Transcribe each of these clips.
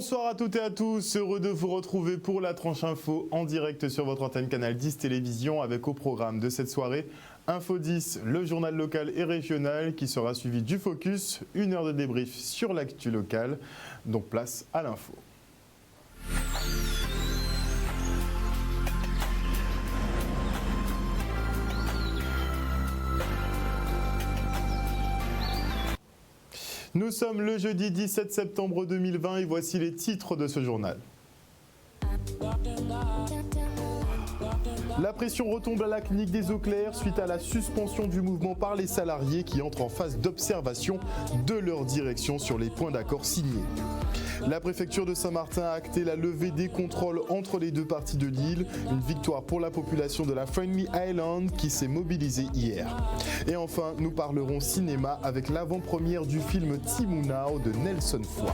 Bonsoir à toutes et à tous, heureux de vous retrouver pour la tranche info en direct sur votre antenne Canal 10 Télévision avec au programme de cette soirée Info 10, le journal local et régional qui sera suivi du Focus, une heure de débrief sur l'actu locale, donc place à l'info. Nous sommes le jeudi 17 septembre 2020 et voici les titres de ce journal. La pression retombe à la clinique des Eaux Claires suite à la suspension du mouvement par les salariés qui entrent en phase d'observation de leur direction sur les points d'accord signés. La préfecture de Saint-Martin a acté la levée des contrôles entre les deux parties de l'île, une victoire pour la population de la Friendly Island qui s'est mobilisée hier. Et enfin, nous parlerons cinéma avec l'avant-première du film Timounaw de Nelson Foy.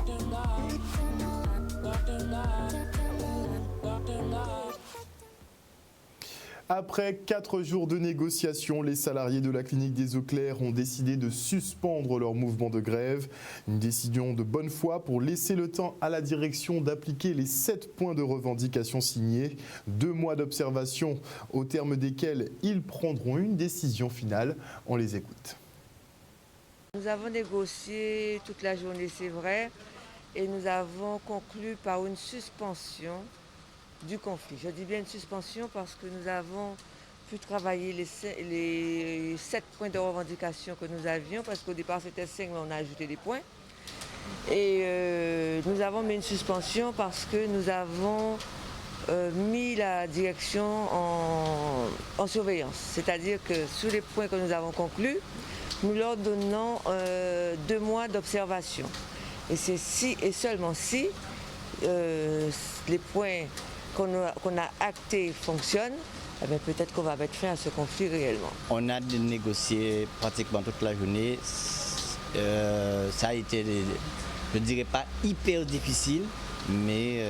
Après 4 jours de négociations, les salariés de la clinique des Eaux Claires ont décidé de suspendre leur mouvement de grève. Une décision de bonne foi pour laisser le temps à la direction d'appliquer les 7 points de revendication signés. 2 mois d'observation au terme desquels ils prendront une décision finale. On les écoute. Nous avons négocié toute la journée, c'est vrai, et nous avons conclu par une suspension du conflit. Je dis bien une suspension parce que nous avons pu travailler les 7 points de revendication que nous avions, parce qu'au départ c'était 5, mais on a ajouté des points. Et nous avons mis une suspension parce que nous avons mis la direction en surveillance. C'est-à-dire que sur les points que nous avons conclus, nous leur donnons 2 mois d'observation. Et c'est si et seulement si les points qu'on a actés fonctionnent, eh bien peut-être qu'on va mettre fin à ce conflit réellement. On a négocié pratiquement toute la journée. Ça a été, je ne dirais pas hyper difficile, mais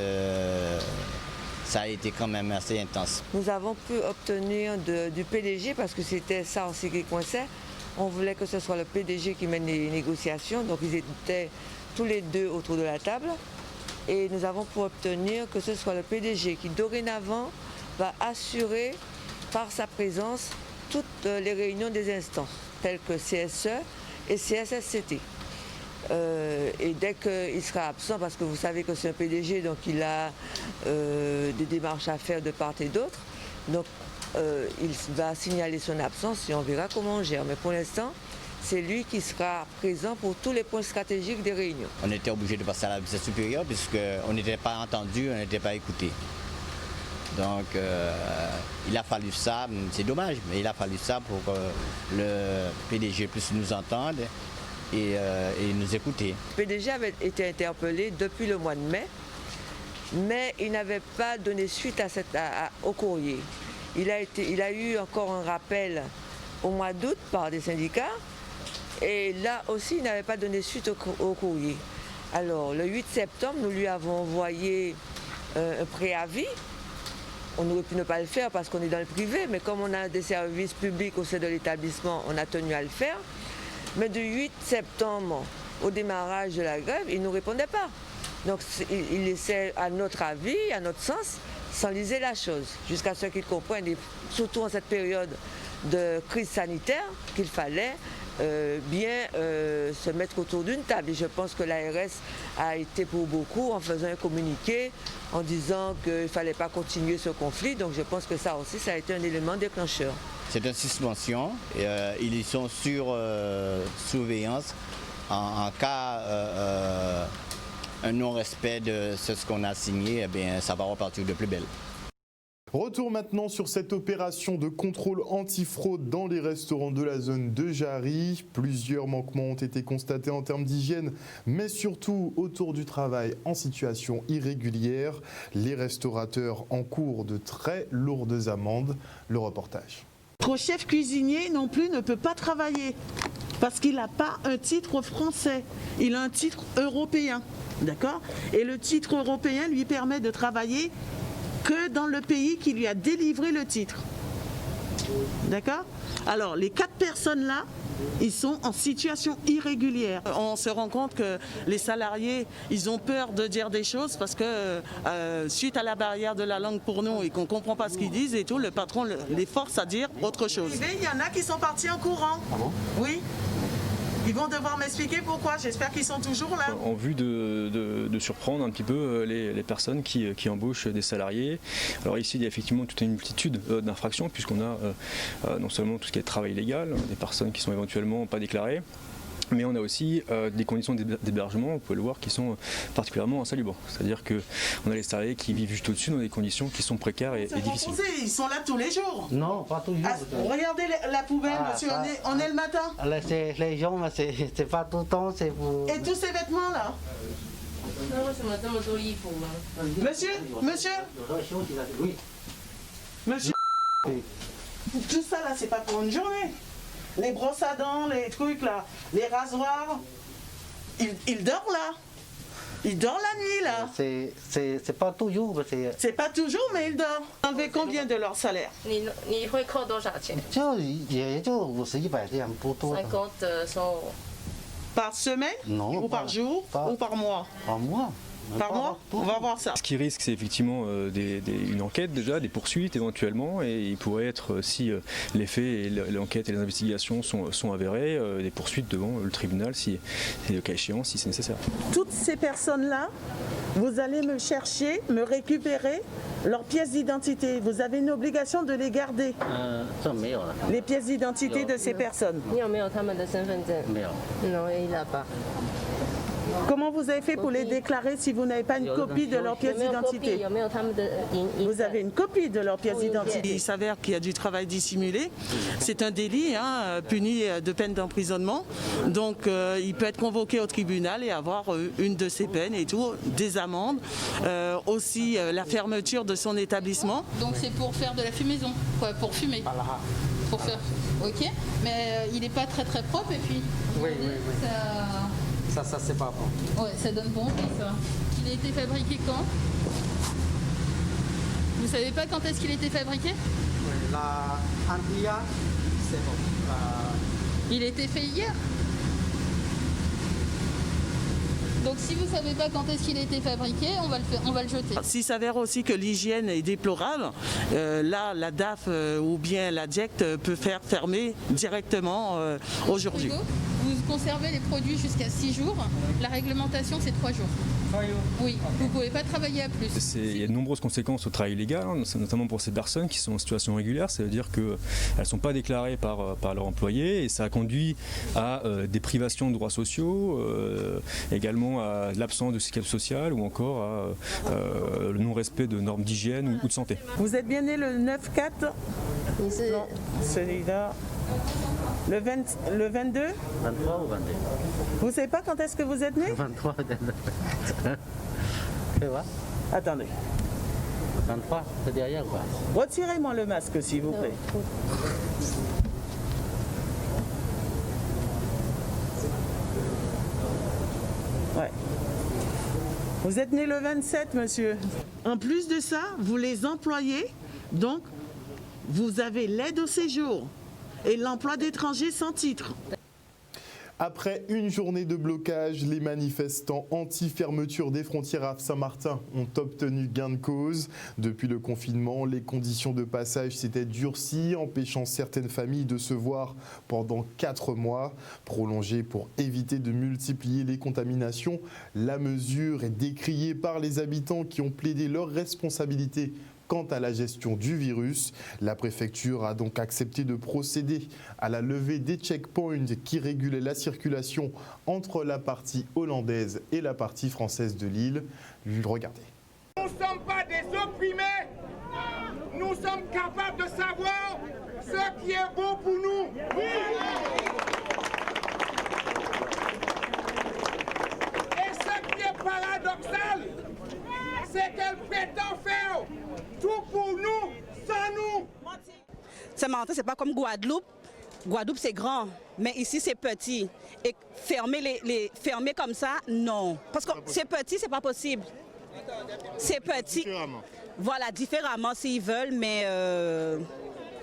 ça a été quand même assez intense. Nous avons pu obtenir du PDG, parce que c'était ça aussi qui coinçait. On voulait que ce soit le PDG qui mène les négociations, donc ils étaient tous les deux autour de la table. Et nous avons pu obtenir que ce soit le PDG qui dorénavant va assurer par sa présence toutes les réunions des instances, telles que CSE et CSSCT. Et dès qu'il sera absent, parce que vous savez que c'est un PDG, donc il a des démarches à faire de part et d'autre, donc il va signaler son absence et on verra comment on gère. Mais pour l'instant, c'est lui qui sera présent pour tous les points stratégiques des réunions. On était obligé de passer à la vitesse supérieure puisqu'on n'était pas entendu, on n'était pas écouté. Donc il a fallu ça, c'est dommage, mais il a fallu ça pour que le PDG puisse nous entendre et nous écouter. Le PDG avait été interpellé depuis le mois de mai, mais il n'avait pas donné suite au courrier. Il a eu encore un rappel au mois d'août par des syndicats. Et là aussi, il n'avait pas donné suite au courrier. Alors, le 8 septembre, nous lui avons envoyé un préavis. On aurait pu ne pas le faire parce qu'on est dans le privé, mais comme on a des services publics au sein de l'établissement, on a tenu à le faire. Mais du 8 septembre au démarrage de la grève, il ne nous répondait pas. Donc, il laissait, à notre avis, à notre sens, s'enliser la chose, jusqu'à ce qu'il comprenne, et surtout en cette période de crise sanitaire, qu'il fallait bien se mettre autour d'une table. Et je pense que l'ARS a été pour beaucoup en faisant un communiqué en disant qu'il ne fallait pas continuer ce conflit. Donc je pense que ça aussi, ça a été un élément déclencheur. C'est une suspension. Ils sont sur surveillance en cas un non-respect de ce qu'on a signé. Eh bien, ça va repartir de plus belle. Retour maintenant sur cette opération de contrôle antifraude dans les restaurants de la zone de Jarry. Plusieurs manquements ont été constatés en termes d'hygiène, mais surtout autour du travail en situation irrégulière. Les restaurateurs encourent de très lourdes amendes. Le reportage. Notre chef cuisinier non plus ne peut pas travailler parce qu'il n'a pas un titre français, il a un titre européen, d'accord ? Et le titre européen lui permet de travailler que dans le pays qui lui a délivré le titre. D'accord? Alors, les 4 personnes-là, ils sont en situation irrégulière. On se rend compte que les salariés, ils ont peur de dire des choses parce que suite à la barrière de la langue pour nous et qu'on ne comprend pas ce qu'ils disent et tout, le patron les force à dire autre chose. Il y en a qui sont partis en courant. Ah bon? Oui. Ils vont devoir m'expliquer pourquoi. J'espère qu'ils sont toujours là. En vue de surprendre un petit peu les personnes qui embauchent des salariés. Alors ici, il y a effectivement toute une multitude d'infractions, puisqu'on a non seulement tout ce qui est travail illégal, des personnes qui sont éventuellement pas déclarées, mais on a aussi des conditions d'hébergement, vous pouvez le voir, qui sont particulièrement insalubres. C'est-à-dire qu'on a les salariés qui vivent juste au-dessus dans des conditions qui sont précaires et difficiles. Ils sont là tous les jours. Non, pas toujours. Regardez la poubelle, monsieur, on est le matin. Les gens, c'est pas tout le temps, c'est pour... Et tous ces vêtements là. Monsieur, tout ça là, c'est pas pour une journée. Les brosses à dents, les trucs là, les rasoirs, il dort là. Il dort la nuit là. C'est pas toujours. C'est pas toujours, mais il dort. Enlever combien de leur salaire? 你会扣多少钱也就50、100这样，不多的。 ？50 sont Par semaine? Non, Ou par pas- jour? pas- Ou par mois? Par mois. Par mois? On va voir ça. Ce qui risque, c'est effectivement une enquête déjà, des poursuites éventuellement, et il pourrait être, si les faits et l'enquête et les investigations sont avérés, des poursuites devant le tribunal, si le cas échéant, si c'est nécessaire. Toutes ces personnes-là, vous allez me chercher, me récupérer leurs pièces d'identité. Vous avez une obligation de les garder, 这没有了， les pièces d'identité de ces personnes. 你有没有他们的身份证？没有。 Non, il n'a pas. Comment vous avez fait pour les déclarer si vous n'avez pas une copie de leurs pièces 有没有 d'identité? 有没有他们的影 Vous avez une copie de leurs pièces Oui, d'identité. oui. Il s'avère qu'il y a du travail dissimulé. C'est un délit puni de peine d'emprisonnement. Donc il peut être convoqué au tribunal et avoir une de ses peines et tout, des amendes, aussi la fermeture de son établissement. Donc c'est pour faire de la fumaison, quoi, pour fumer. Pour faire, ok. Mais il n'est pas très très propre et puis Oui, Ça, c'est pas bon. ouais, ça donne bon envie ça. Il a été fabriqué quand? Vous savez pas quand est-ce qu'il a été fabriqué? La Antilla, c'est bon. Il a été fait hier. Donc si vous savez pas quand est-ce qu'il a été fabriqué, on va le jeter. S'il s'avère aussi que l'hygiène est déplorable, là la DAF ou bien la DIECT peut faire fermer directement aujourd'hui. Frigo, vous conservez les produits jusqu'à 6 jours. La réglementation, c'est 3 jours. Oui, vous ne pouvez pas travailler à plus. Il y a de nombreuses conséquences au travail illégal, notamment pour ces personnes qui sont en situation régulière. Ça veut dire qu'elles ne sont pas déclarées par leur employé et ça a conduit à des privations de droits sociaux, également à l'absence de sécurité sociale ou encore à le non-respect de normes d'hygiène ou de santé. Vous êtes bien né le 9-4? 你是 Non, celui-là. Le 22? 23 ou 22? Vous savez pas quand est-ce que vous êtes né? 23, tu vois? Attendez. 23, c'est derrière quoi? Retirez-moi le masque, s'il vous plaît. Ouais. Vous êtes né le 27, monsieur. En plus de ça, vous les employez, donc vous avez l'aide au séjour et l'emploi d'étrangers sans titre. Après une journée de blocage, les manifestants anti-fermeture des frontières à Saint-Martin ont obtenu gain de cause. Depuis le confinement, les conditions de passage s'étaient durcies, empêchant certaines familles de se voir pendant 4 mois. Prolongée pour éviter de multiplier les contaminations, la mesure est décriée par les habitants qui ont plaidé leur responsabilité quant à la gestion du virus. La préfecture a donc accepté de procéder à la levée des checkpoints qui régulaient la circulation entre la partie hollandaise et la partie française de l'île. Regardez. Nous ne sommes pas des opprimés. Nous sommes capables de savoir ce qui est bon pour nous. Et ce qui est paradoxal, c'est qu'elle prétend faire tout pour nous, sans nous. Saint-Martin, c'est pas comme Guadeloupe. Guadeloupe, c'est grand, mais ici, c'est petit. Et fermer comme ça, non. Parce que c'est petit, c'est pas possible. C'est petit. Voilà, différemment s'ils veulent, mais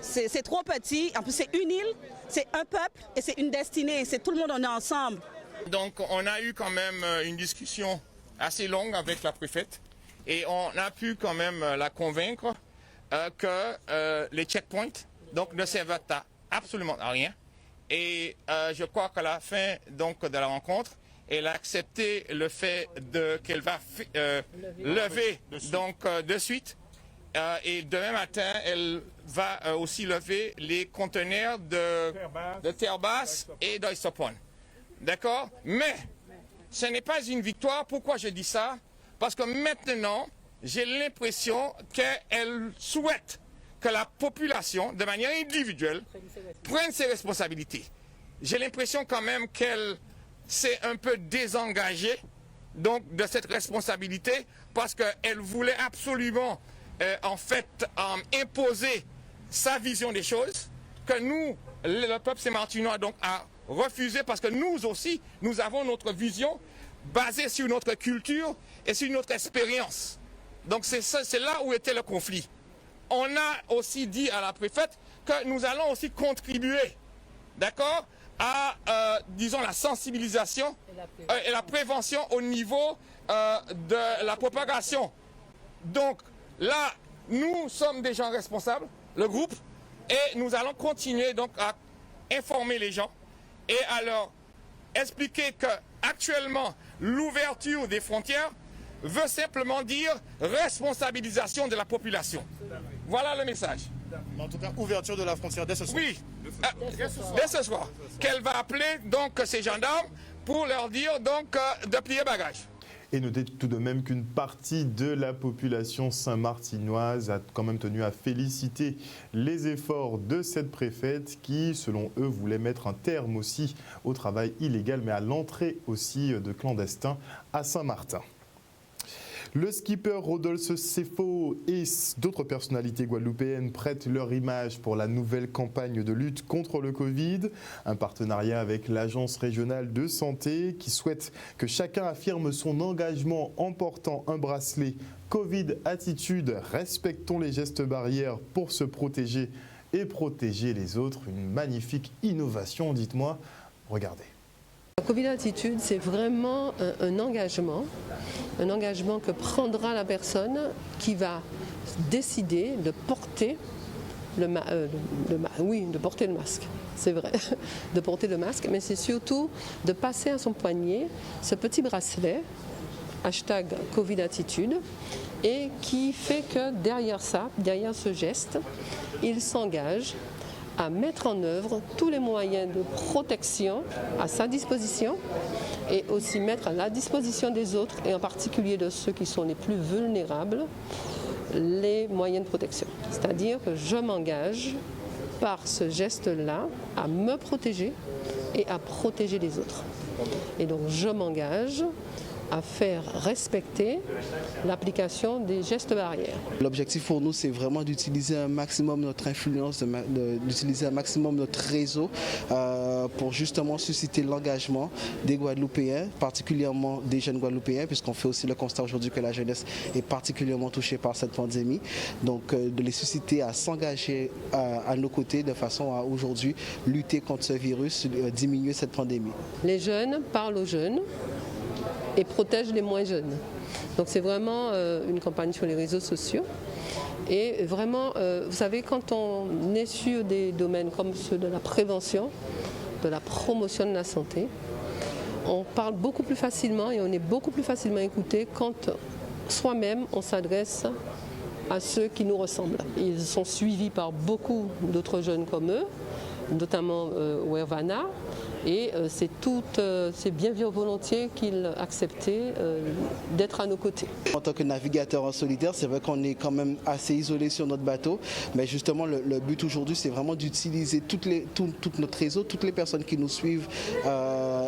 c'est trop petit. En plus, c'est une île, c'est un peuple et c'est une destinée. C'est tout le monde, on est ensemble. Donc on a eu quand même une discussion assez longue avec la préfète et on a pu quand même la convaincre que les checkpoints donc, ne servent absolument à rien. Et je crois qu'à la fin donc, de la rencontre, elle a accepté le fait qu'elle va lever donc, de suite. Et demain matin, elle va aussi lever les conteneurs de terre basse et d'Oyster-Point. D'accord? Mais ce n'est pas une victoire. Pourquoi je dis ça? Parce que maintenant, j'ai l'impression qu'elle souhaite que la population, de manière individuelle, prenne ses responsabilités. J'ai l'impression quand même qu'elle s'est un peu désengagée donc, de cette responsabilité parce qu'elle voulait absolument en fait imposer sa vision des choses que nous, le peuple saint-martinois, donc a refusé parce que nous aussi, nous avons notre vision basée sur notre culture et sur notre expérience. Donc c'est là où était le conflit. On a aussi dit à la préfète que nous allons aussi contribuer, d'accord, à, disons, la sensibilisation et la prévention au niveau de la propagation. Donc là, nous sommes des gens responsables, le groupe, et nous allons continuer donc à informer les gens et à leur expliquer que actuellement l'ouverture des frontières veut simplement dire responsabilisation de la population. Voilà le message. En tout cas, ouverture de la frontière dès ce soir. Oui, dès ce soir. Qu'elle va appeler donc ces gendarmes pour leur dire donc de plier bagage. Et notez tout de même qu'une partie de la population saint-martinoise a quand même tenu à féliciter les efforts de cette préfète qui, selon eux, voulait mettre un terme aussi au travail illégal, mais à l'entrée aussi de clandestins à Saint-Martin. Le skipper Rodolphe Sefo et d'autres personnalités guadeloupéennes prêtent leur image pour la nouvelle campagne de lutte contre le Covid. Un partenariat avec l'Agence régionale de santé qui souhaite que chacun affirme son engagement en portant un bracelet Covid Attitude. Respectons les gestes barrières pour se protéger et protéger les autres. Une magnifique innovation, dites-moi. Regardez. La Covid Attitude, c'est vraiment un engagement que prendra la personne qui va décider de porter de porter le masque. C'est vrai, de porter le masque, mais c'est surtout de passer à son poignet ce petit bracelet, #Covid Attitude, et qui fait que derrière ça, derrière ce geste, il s'engage à mettre en œuvre tous les moyens de protection à sa disposition et aussi mettre à la disposition des autres, et en particulier de ceux qui sont les plus vulnérables, les moyens de protection. C'est-à-dire que je m'engage par ce geste-là à me protéger et à protéger les autres. Et donc je m'engage à faire respecter l'application des gestes barrières. L'objectif pour nous, c'est vraiment d'utiliser un maximum notre influence, d'utiliser un maximum notre réseau pour justement susciter l'engagement des Guadeloupéens, particulièrement des jeunes Guadeloupéens, puisqu'on fait aussi le constat aujourd'hui que la jeunesse est particulièrement touchée par cette pandémie. Donc de les susciter à s'engager à nos côtés de façon à aujourd'hui lutter contre ce virus, diminuer cette pandémie. Les jeunes parlent aux jeunes et protège les moins jeunes. Donc c'est vraiment une campagne sur les réseaux sociaux. Et vraiment, vous savez, quand on est sur des domaines comme ceux de la prévention, de la promotion de la santé, on parle beaucoup plus facilement et on est beaucoup plus facilement écouté quand soi-même on s'adresse à ceux qui nous ressemblent. Ils sont suivis par beaucoup d'autres jeunes comme eux, notamment Wervana. Et c'est bien volontiers qu'ils acceptaient d'être à nos côtés. En tant que navigateur en solitaire, c'est vrai qu'on est quand même assez isolé sur notre bateau, mais justement le but aujourd'hui, c'est vraiment d'utiliser tout notre réseau, toutes les personnes qui nous suivent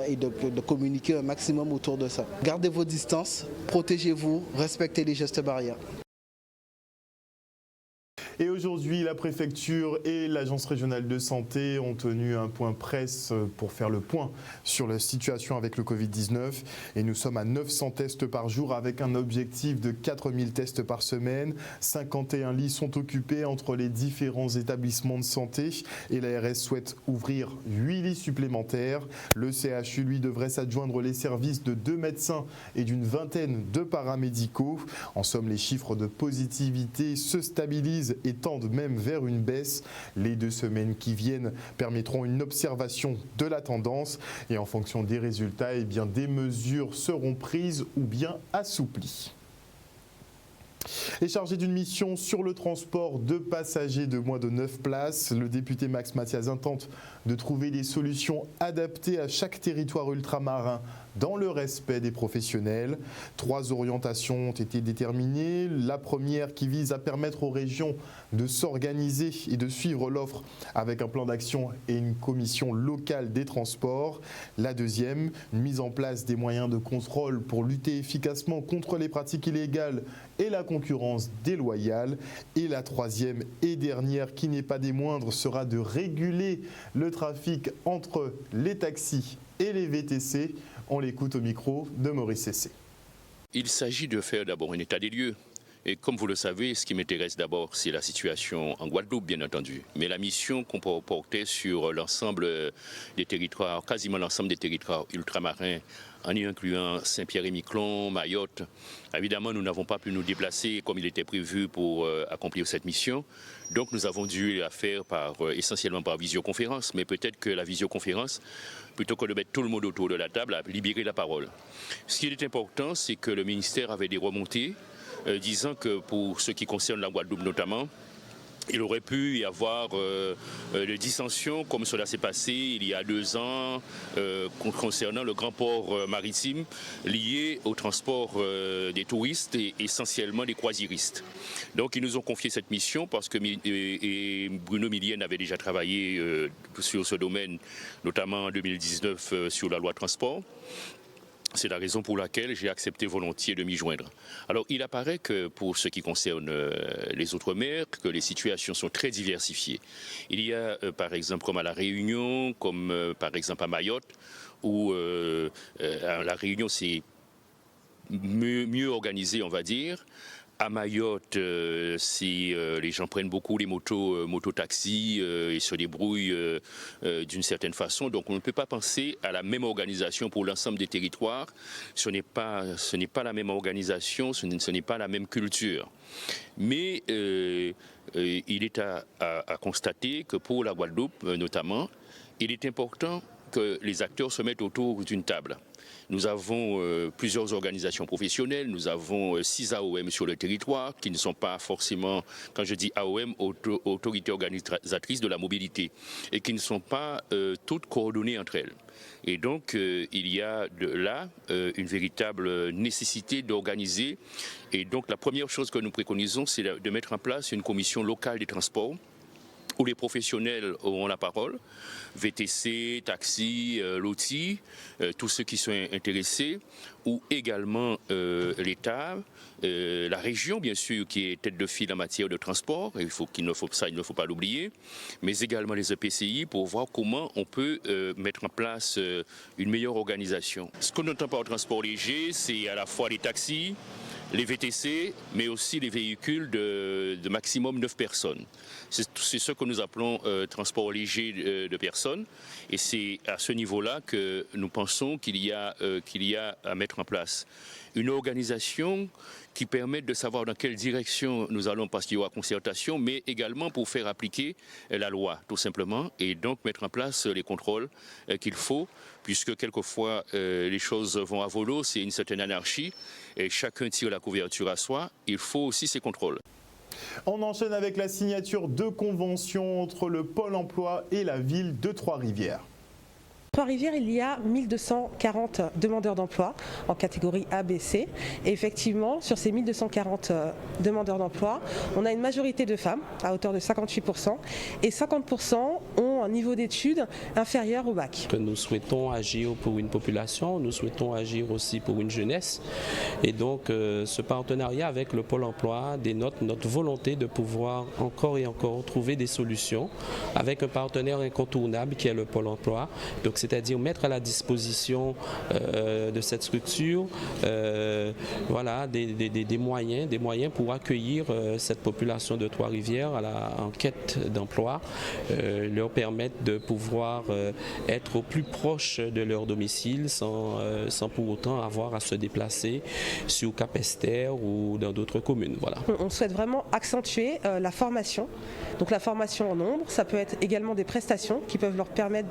et de communiquer un maximum autour de ça. Gardez vos distances, protégez-vous, respectez les gestes barrières. Et aujourd'hui, la préfecture et l'agence régionale de santé ont tenu un point presse pour faire le point sur la situation avec le Covid-19. Et nous sommes à 900 tests par jour avec un objectif de 4000 tests par semaine. 51 lits sont occupés entre les différents établissements de santé et l'ARS souhaite ouvrir 8 lits supplémentaires. Le CHU, lui, devrait s'adjoindre les services de 2 médecins et d'une vingtaine de paramédicaux. En somme, les chiffres de positivité se stabilisent et tendent même vers une baisse. Les 2 semaines qui viennent permettront une observation de la tendance et en fonction des résultats, eh bien, des mesures seront prises ou bien assouplies. Et chargé d'une mission sur le transport de passagers de moins de 9 places, le député Max Mathiazin tente de trouver des solutions adaptées à chaque territoire ultramarin dans le respect des professionnels. 3 orientations ont été déterminées. La première qui vise à permettre aux régions de s'organiser et de suivre l'offre avec un plan d'action et une commission locale des transports. La deuxième, une mise en place des moyens de contrôle pour lutter efficacement contre les pratiques illégales et la concurrence déloyale. Et la troisième et dernière, qui n'est pas des moindres, sera de réguler le trafic entre les taxis et les VTC. On l'écoute au micro de Maurice Cessé. Il s'agit de faire d'abord un état des lieux. Et comme vous le savez, ce qui m'intéresse d'abord, c'est la situation en Guadeloupe, bien entendu. Mais la mission qu'on peut porter sur l'ensemble des territoires, quasiment l'ensemble des territoires ultramarins, en y incluant Saint-Pierre-et-Miquelon, Mayotte. Évidemment, nous n'avons pas pu nous déplacer comme il était prévu pour accomplir cette mission. Donc nous avons dû la faire essentiellement par visioconférence. Mais peut-être que la visioconférence, plutôt que de mettre tout le monde autour de la table, a libéré la parole. Ce qui est important, c'est que le ministère avait des remontées, disant que pour ce qui concerne la Guadeloupe notamment, il aurait pu y avoir des dissensions comme cela s'est passé il y a 2 ans concernant le grand port maritime lié au transport des touristes et essentiellement des croisiéristes. Donc ils nous ont confié cette mission parce que Bruno Millienne avait déjà travaillé sur ce domaine, notamment en 2019 sur la loi transport. C'est la raison pour laquelle j'ai accepté volontiers de m'y joindre. Alors, il apparaît que pour ce qui concerne les Outre-mer, que les situations sont très diversifiées. Il y a, par exemple, comme à La Réunion, comme par exemple à Mayotte, où à La Réunion, c'est mieux organisé, on va dire. À Mayotte, les gens prennent beaucoup les mototaxis et se débrouillent d'une certaine façon. Donc on ne peut pas penser à la même organisation pour l'ensemble des territoires. Ce n'est pas la même organisation, ce n'est pas la même culture. Mais il est à constater que pour la Guadeloupe notamment, il est important que les acteurs se mettent autour d'une table. Nous avons plusieurs organisations professionnelles, nous avons 6 AOM sur le territoire qui ne sont pas forcément, quand je dis AOM, autorités organisatrices de la mobilité, et qui ne sont pas toutes coordonnées entre elles. Et donc il y a là une véritable nécessité d'organiser. Et donc la première chose que nous préconisons, c'est de mettre en place une commission locale des transports, où les professionnels auront la parole, VTC, taxi, LOTI, tous ceux qui sont intéressés, ou également l'État, la région bien sûr qui est tête de file en matière de transport, il ne faut pas l'oublier, mais également les EPCI pour voir comment on peut mettre en place une meilleure organisation. Ce qu'on entend par transport léger, c'est à la fois les taxis, les VTC, mais aussi les véhicules de maximum 9 personnes. C'est ce que nous appelons transport léger de personnes. Et c'est à ce niveau-là que nous pensons qu'il y a à mettre en place une organisation qui permette de savoir dans quelle direction nous allons, parce qu'il y aura concertation, mais également pour faire appliquer la loi, tout simplement, et donc mettre en place les contrôles qu'il faut, puisque quelquefois les choses vont à volo, c'est une certaine anarchie, et chacun tire la couverture à soi, il faut aussi ces contrôles. On enchaîne avec la signature de conventions entre le Pôle emploi et la ville de Trois-Rivières. Trois-Rivières, il y a 1240 demandeurs d'emploi en catégorie A, B, C. Et effectivement, sur ces 1240 demandeurs d'emploi, on a une majorité de femmes à hauteur de 58% et 50% ont ont un niveau d'études inférieur au bac. Nous souhaitons agir pour une population, nous souhaitons agir aussi pour une jeunesse. Et donc ce partenariat avec le Pôle emploi dénote notre volonté de pouvoir encore et encore trouver des solutions avec un partenaire incontournable qui est le Pôle emploi. Donc c'est-à-dire mettre à la disposition de cette structure voilà, des moyens pour accueillir cette population de Trois-Rivières en quête d'emploi, leur permettre de pouvoir être au plus proche de leur domicile sans pour autant avoir à se déplacer sur Capesterre ou dans d'autres communes. Voilà. On souhaite vraiment accentuer la formation. Donc la formation en nombre, ça peut être également des prestations qui peuvent leur permettre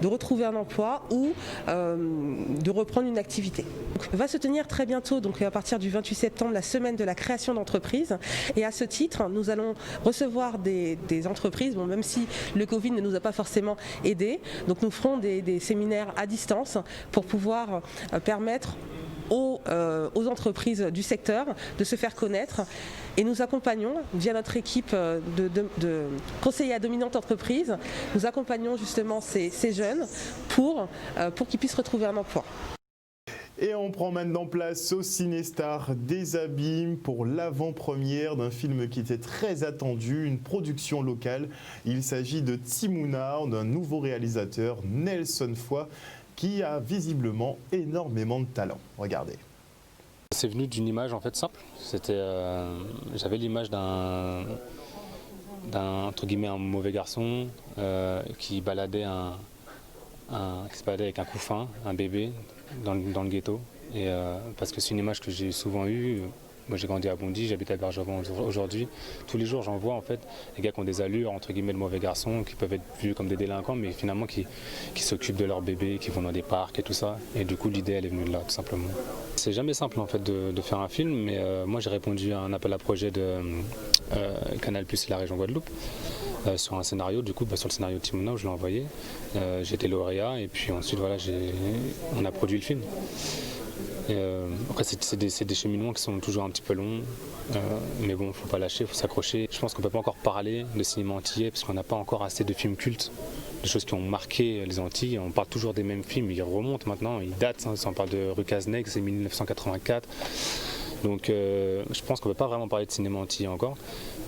de retrouver un emploi ou de reprendre une activité. Donc, va se tenir très bientôt, donc à partir du 28 septembre, la semaine de la création d'entreprises. Et à ce titre, nous allons recevoir des entreprises, bon, même si le Covid ne nous a pas forcément aidés. Donc nous ferons des séminaires à distance pour pouvoir permettre aux entreprises du secteur de se faire connaître, et nous accompagnons via notre équipe de conseillers à dominante entreprise, nous accompagnons justement ces jeunes pour qu'ils puissent retrouver un emploi. Et on prend maintenant place au Cinestar des Abîmes pour l'avant-première d'un film qui était très attendu, une production locale. Il s'agit de Timounard, d'un nouveau réalisateur, Nelson Foy, qui a visiblement énormément de talent. Regardez. C'est venu d'une image en fait simple. J'avais l'image d'un entre guillemets un mauvais garçon qui se baladait avec un couffin, un bébé dans le ghetto. Et parce que c'est une image que j'ai souvent eue. Moi j'ai grandi à Bondy, j'habite à Bergevin aujourd'hui. Tous les jours j'en vois en fait des gars qui ont des allures entre guillemets de mauvais garçons, qui peuvent être vus comme des délinquants, mais finalement qui s'occupent de leur bébé, qui vont dans des parcs et tout ça. Et du coup l'idée elle est venue de là tout simplement. C'est jamais simple en fait de faire un film, mais moi j'ai répondu à un appel à projet de Canal+ et la région Guadeloupe sur un scénario. Du coup sur le scénario de Timounard, je l'ai envoyé. J'ai été lauréat et puis ensuite voilà on a produit le film. Après c'est des cheminements qui sont toujours un petit peu longs, mais bon, il ne faut pas lâcher, il faut s'accrocher. Je pense qu'on ne peut pas encore parler de cinéma antillais parce qu'on n'a pas encore assez de films cultes, de choses qui ont marqué les Antilles. On parle toujours des mêmes films, ils remontent maintenant, ils datent. Si on parle de Rue Cazeneuve, c'est 1984. Donc je pense qu'on ne peut pas vraiment parler de cinéma antillais encore,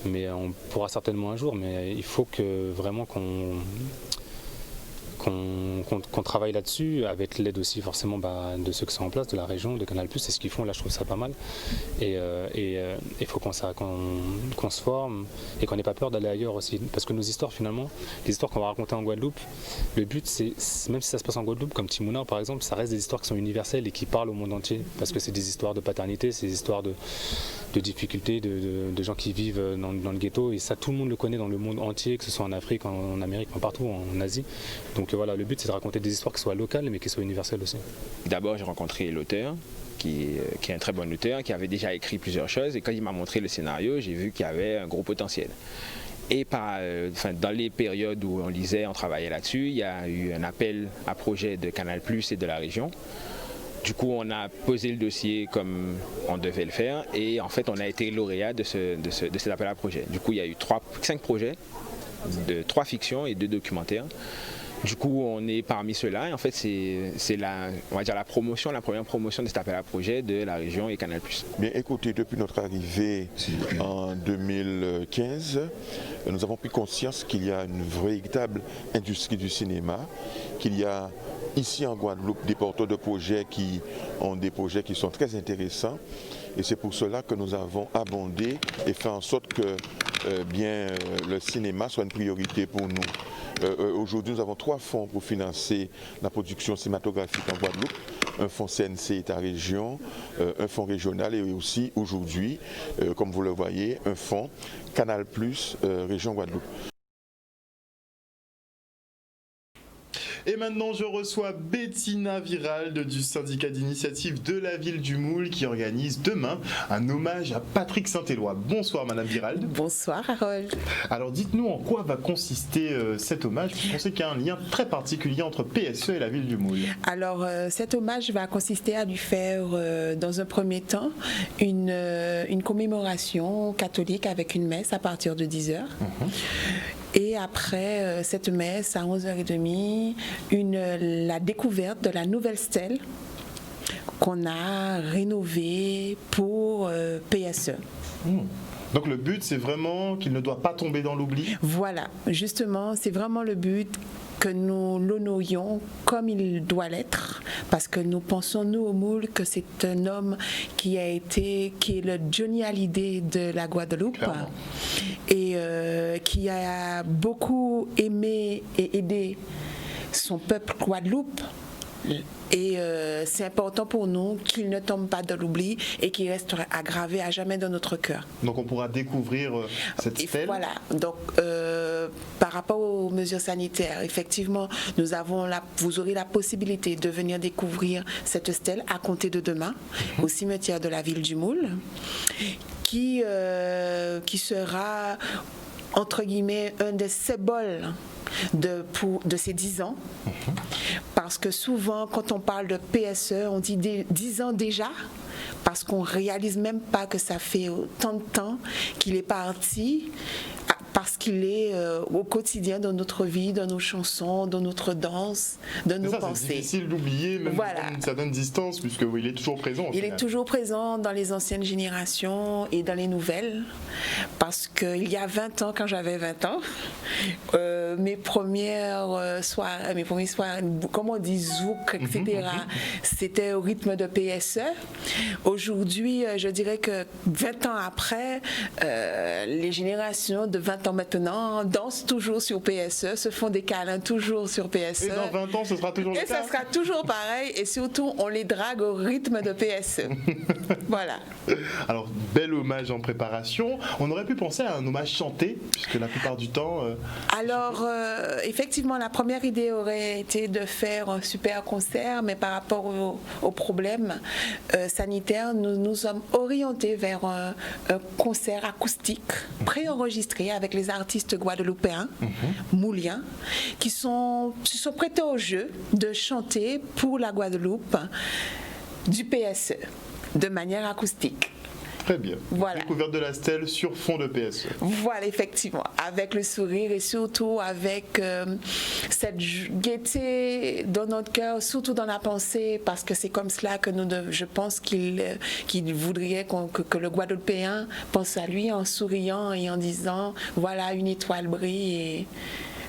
mais on pourra certainement un jour. Mais il faut que vraiment qu'on travaille là-dessus, avec l'aide aussi forcément de ceux qui sont en place, de la région, de Canal+, c'est ce qu'ils font, là je trouve ça pas mal. Et il faut qu'on se forme et qu'on n'ait pas peur d'aller ailleurs aussi. Parce que nos histoires finalement, les histoires qu'on va raconter en Guadeloupe, le but c'est, même si ça se passe en Guadeloupe, comme Timounard par exemple, ça reste des histoires qui sont universelles et qui parlent au monde entier. Parce que c'est des histoires de paternité, c'est des histoires de difficultés, de gens qui vivent dans le ghetto, et ça tout le monde le connaît dans le monde entier, que ce soit en Afrique, en Amérique, partout, en Asie. Donc voilà, le but c'est de raconter des histoires qui soient locales mais qui soient universelles aussi. D'abord j'ai rencontré l'auteur qui est un très bon auteur, qui avait déjà écrit plusieurs choses, et quand il m'a montré le scénario, j'ai vu qu'il y avait un gros potentiel. Et dans les périodes où on lisait, on travaillait là-dessus, il y a eu un appel à projet de Canal+ et de la région. Du coup, on a posé le dossier comme on devait le faire, et en fait, on a été lauréat de cet appel à projet. Du coup, il y a eu 5 projets, 3 fictions et 2 documentaires. Du coup, on est parmi ceux-là, et en fait, c'est la première promotion de cet appel à projet de la région et Canal+. Bien, écoutez, depuis notre arrivée en 2015, nous avons pris conscience qu'il y a une véritable industrie du cinéma, qu'il y a ici en Guadeloupe des porteurs de projets qui ont des projets qui sont très intéressants, et c'est pour cela que nous avons abondé et fait en sorte que le cinéma soit une priorité pour nous. Aujourd'hui, nous avons 3 fonds pour financer la production cinématographique en Guadeloupe. Un fonds CNC État-région, un fonds régional, et aussi aujourd'hui, comme vous le voyez, un fonds Canal+, région Guadeloupe. Et maintenant, je reçois Bettina Viralde du syndicat d'initiative de la ville du Moule qui organise demain un hommage à Patrick Saint-Éloi. Bonsoir Madame Viralde. Bonsoir Harold. Alors dites-nous en quoi va consister cet hommage, parce qu'on sait qu'il y a un lien très particulier entre PSE et la ville du Moule. Alors cet hommage va consister à lui faire dans un premier temps une commémoration catholique avec une messe à partir de 10h. Et après cette messe à 11h30, la découverte de la nouvelle stèle qu'on a rénovée pour PSE. Donc le but, c'est vraiment qu'il ne doit pas tomber dans l'oubli? Voilà, justement, c'est vraiment le but, que nous l'honorions comme il doit l'être, parce que nous pensons, nous, au Moule, que c'est un homme qui est le Johnny Hallyday de la Guadeloupe. Clairement. Et qui a beaucoup aimé et aidé son peuple Guadeloupe. Et c'est important pour nous qu'il ne tombe pas dans l'oubli et qu'il reste aggravé à jamais dans notre cœur. Donc on pourra découvrir cette stèle. Voilà, donc par rapport aux mesures sanitaires, effectivement, vous aurez la possibilité de venir découvrir cette stèle à compter de demain au cimetière de la ville du Moule, qui sera, entre guillemets, un des symboles de ces 10 ans, parce que souvent quand on parle de PSE, on dit 10 ans déjà, parce qu'on ne réalise même pas que ça fait autant de temps qu'il est parti, parce qu'il est au quotidien dans notre vie, dans nos chansons, dans notre danse, dans nos pensées. C'est difficile d'oublier, même à une certaine distance, puisqu'il est toujours présent. Il est toujours présent dans les anciennes générations et dans les nouvelles, parce qu'il y a 20 ans, quand j'avais 20 ans, mes premiers soirs, comme on dit, zouk, etc., c'était au rythme de PSE. Aujourd'hui, je dirais que 20 ans après, les générations de 20 ans maintenant dansent toujours sur PSE, se font des câlins toujours sur PSE. Et dans 20 ans, ce sera toujours le cas. Et ça sera toujours pareil, et surtout, on les drague au rythme de PSE. Voilà. Alors, bel hommage en préparation. On aurait pu penser à un hommage chanté, puisque la plupart du temps... Alors, effectivement, la première idée aurait été de faire un super concert, mais par rapport aux problèmes sanitaires, nous nous sommes orientés vers un concert acoustique préenregistré avec les artistes guadeloupéens, mouliens, qui se sont prêtés au jeu de chanter pour la Guadeloupe du PSE de manière acoustique. Très bien. Voilà. Découverte de la stèle sur fond de PSE. Voilà, effectivement. Avec le sourire et surtout avec cette gaieté dans notre cœur, surtout dans la pensée, parce que c'est comme cela que je pense qu'il voudrait que le Guadeloupéen pense à lui en souriant et en disant voilà, une étoile brille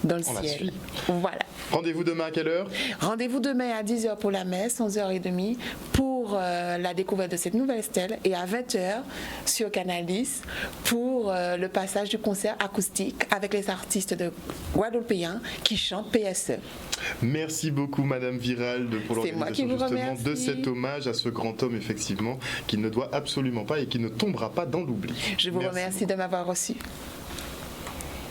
dans le ciel. Voilà. Rendez-vous demain à quelle heure? Rendez-vous demain à 10h pour la messe, 11h30 pour la découverte de cette nouvelle stèle, et à 20h sur Canal 10 pour le passage du concert acoustique avec les artistes de Guadeloupéens qui chantent PSE. Merci beaucoup Madame Viralde pour l'organisation justement de cet hommage à ce grand homme, effectivement, qui ne doit absolument pas et qui ne tombera pas dans l'oubli. Je vous remercie de m'avoir reçu.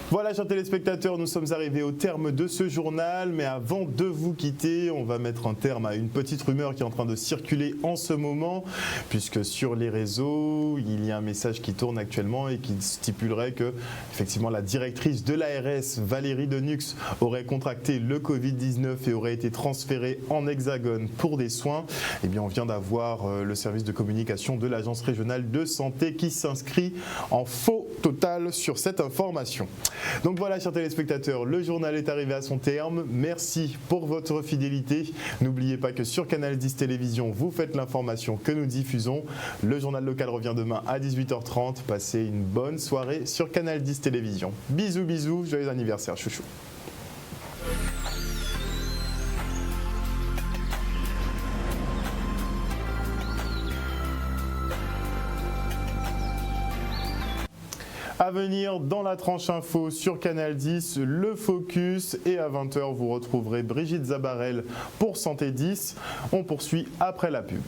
Voilà, chers téléspectateurs, nous sommes arrivés au terme de ce journal, mais avant de vous quitter, on va mettre un terme à une petite rumeur qui est en train de circuler en ce moment, puisque sur les réseaux, il y a un message qui tourne actuellement et qui stipulerait que, effectivement, la directrice de l'ARS, Valérie Denux, aurait contracté le Covid-19 et aurait été transférée en Hexagone pour des soins. Eh bien, on vient d'avoir le service de communication de l'Agence régionale de santé qui s'inscrit en faux total sur cette information. Donc voilà, chers téléspectateurs, le journal est arrivé à son terme. Merci pour votre fidélité. N'oubliez pas que sur Canal 10 Télévision, vous faites l'information que nous diffusons. Le journal local revient demain à 18h30. Passez une bonne soirée sur Canal 10 Télévision. Bisous, bisous, joyeux anniversaire, chouchou. À venir dans la tranche info sur Canal 10, le Focus, et à 20h vous retrouverez Brigitte Zabarel pour Santé 10. On poursuit après la pub.